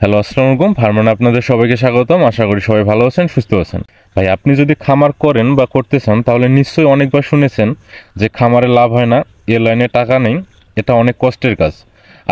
Hello, আসসালামু আলাইকুম। ফার্মানে আপনাদের সবাইকে স্বাগতম। আশা করি সবাই ভালো আছেন, সুস্থ আছেন। ভাই, আপনি যদি খামার করেন বা করতে চান তাহলে নিশ্চয়ই অনেকবার শুনেছেন যে খামারে লাভ হয় না, এ লাইনে টাকা নেই, এটা অনেক কষ্টের কাজ।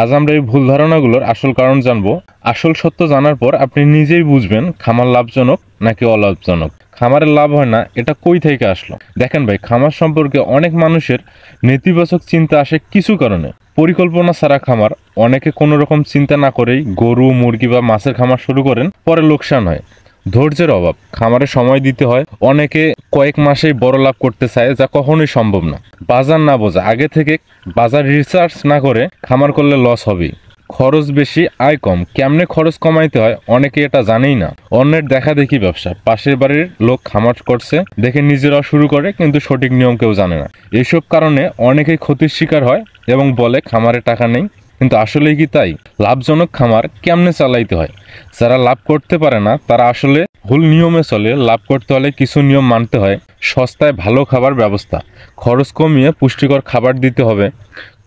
আজ আমরা এই ভুল ধারণাগুলোর আসল কারণ জানবো। আসল সত্য জানার পর আপনি নিজেই বুঝবেন খামার লাভজনক নাকি অলাভজনক। খামারে লাভ হয় না, এটা কই থেকে আসলো? দেখেন ভাই, খামার সম্পর্কে অনেক মানুষের নেতিবাচক চিন্তা আসে কিছু কারণে। পরিকল্পনা ছাড়া খামার, অনেকে কোনো রকম চিন্তা না করেই গরু, মুরগি বা মাছের খামার শুরু করেন, পরে লোকসান হয়। ধৈর্যের অভাব, খামারে সময় দিতে হয়, অনেকে কয়েক মাসেই বড় লাভ করতে চায়, যা কখনোই সম্ভব না। বাজার না বোঝা, আগে থেকে বাজার রিসার্চ না করে খামার করলে লস হবেই। খরচ বেশি, আয় কম। কেমনে খরচ কমাইতে হয় অনেকে এটা জানেই না। অন্যের দেখা দেখি ব্যবসা, পাশের বাড়ির লোক খামার করছে দেখে নিজেরাও শুরু করে, কিন্তু সঠিক নিয়ম কেউ জানে না। এইসব কারণে অনেকেই ক্ষতির শিকার হয় এবং বলে খামারে টাকা নেই, কিন্তু আসলেই কি তাই? লাভজনক খামার কেমনে চালাইতে হয়? যারা লাভ করতে পারে না তারা আসলে ভুল নিয়মে চলে। লাভ করতে হলে কিছু নিয়ম মানতে হয়। সস্তায় ভালো খাবার ব্যবস্থা, খরচ কমিয়ে পুষ্টিকর খাবার দিতে হবে,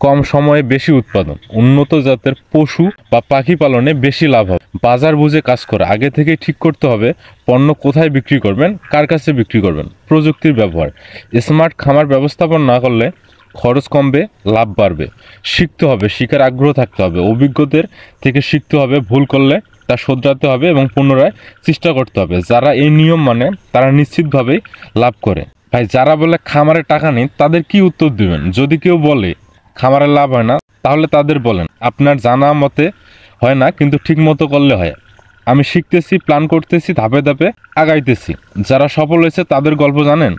কম সময়ে বেশি উৎপাদন, উন্নত জাতের পশু বা পাখি পালনে বেশি লাভ হবে, বাজার বুঝে কাজ করে আগে থেকে ঠিক করতে হবে পণ্য কোথায় বিক্রি করবেন, কার কাছে বিক্রি করবেন, প্রযুক্তির ব্যবহার। স্মার্ট খামার ব্যবস্থাপন না করলে খরচ কমবে, লাভ বাড়বে। শিখতে হবে, শিখার আগ্রহ থাকতে হবে, অভিজ্ঞদের থেকে শিখতে হবে, ভুল করলে তা শোধরাতে হবে এবং পুনরায় চেষ্টা করতে হবে। যারা এই নিয়ম মানে তারা নিশ্চিতভাবেই লাভ করে। ভাই, যারা বলে খামারে টাকা নেই তাদের কি উত্তর দিবেন? যদি কেউ বলে খামারে লাভ হয় না, তাহলে তাদের বলেন আপনার জানা মতে হয় না, কিন্তু ঠিক মতো করলে হয়। আমি শিখতেছি, প্ল্যান করতেছি, ধাপে ধাপে আগাইতেছি। যারা সফল হয়েছে তাদের গল্প জানেন?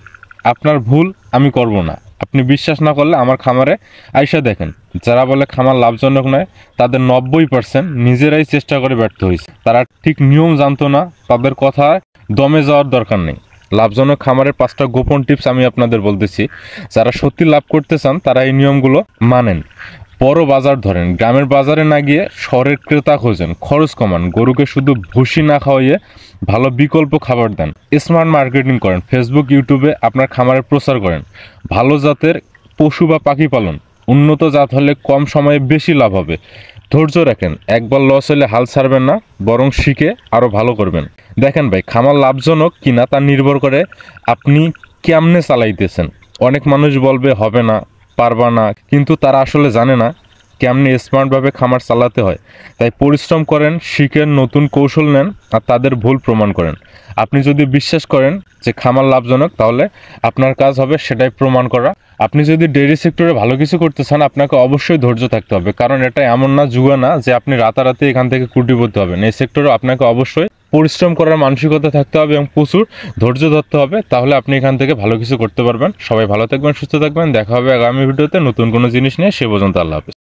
আপনার ভুল আমি করব না। আপনি বিশ্বাস না করলে আমার খামারে আইসা দেখেন। যারা বলে খামার লাভজনক নয় তাদের 90% নিজেরাই চেষ্টা করে ব্যর্থ হয়েছে। তারা ঠিক নিয়ম জানতো না। তাদের কথা দমে যাওয়ার দরকার নেই। লাভজনক খামারের 5টা গোপন টিপস আমি আপনাদের বলতেছি। যারা সত্যি লাভ করতে চান তারা এই নিয়মগুলো মানেন। বড় বাজার ধরেন, গ্রামের বাজারে না গিয়ে শহরের ক্রেতা খোঁজেন, খরচ কমান, গরুকে শুধু ভুসি না খাওয়াইয়ে ভালো বিকল্প খাবার দেন, স্মার্ট মার্কেটিং করেন, ফেসবুক, ইউটিউবে আপনার খামারের প্রচার করেন, ভালো জাতের পশু বা পাখি পালন, উন্নত জাত হলে কম সময়ে বেশি লাভ হবে। ধৈর্য রাখেন, একবার লস হলে হাল ছাড়বেন না, বরং শিখে আরও ভালো করবেন। দেখেন ভাই, খামার লাভজনক কিনা তা নির্ভর করে আপনি কেমনে চালাইতেছেন। অনেক মানুষ বলবে হবে না, পারবা না, কিন্তু তারা আসলে জানে না কেমনে স্মার্টভাবে খামার চালাতে হয়। তাই পরিশ্রম করেন, শিখেন, নতুন কৌশল নেন আর তাদের ভুল প্রমাণ করেন। আপনি যদি বিশ্বাস করেন যে খামার লাভজনক, তাহলে আপনার কাজ হবে সেটাই প্রমাণ করা। আপনি যদি ডেইরি সেক্টরে ভালো কিছু করতে চান, আপনাকে অবশ্যই ধৈর্য থাকতে হবে, কারণ এটা এমন না, জুয়া না যে আপনি রাতারাতি এখান থেকে কোটিপতি হবেন। এই সেক্টরে আপনাকে অবশ্যই পরিশ্রম করার মানসিকতা থাকতে হবে এবং প্রচুর ধৈর্য ধরতে হবে, তাহলে আপনি এখান থেকে ভালো কিছু করতে পারবেন। সবাই ভালো থাকবেন, সুস্থ থাকবেন। দেখা হবে আগামী ভিডিওতে নতুন কোনো জিনিস নিয়ে। সে পর্যন্ত আল্লাহ হাফেজ।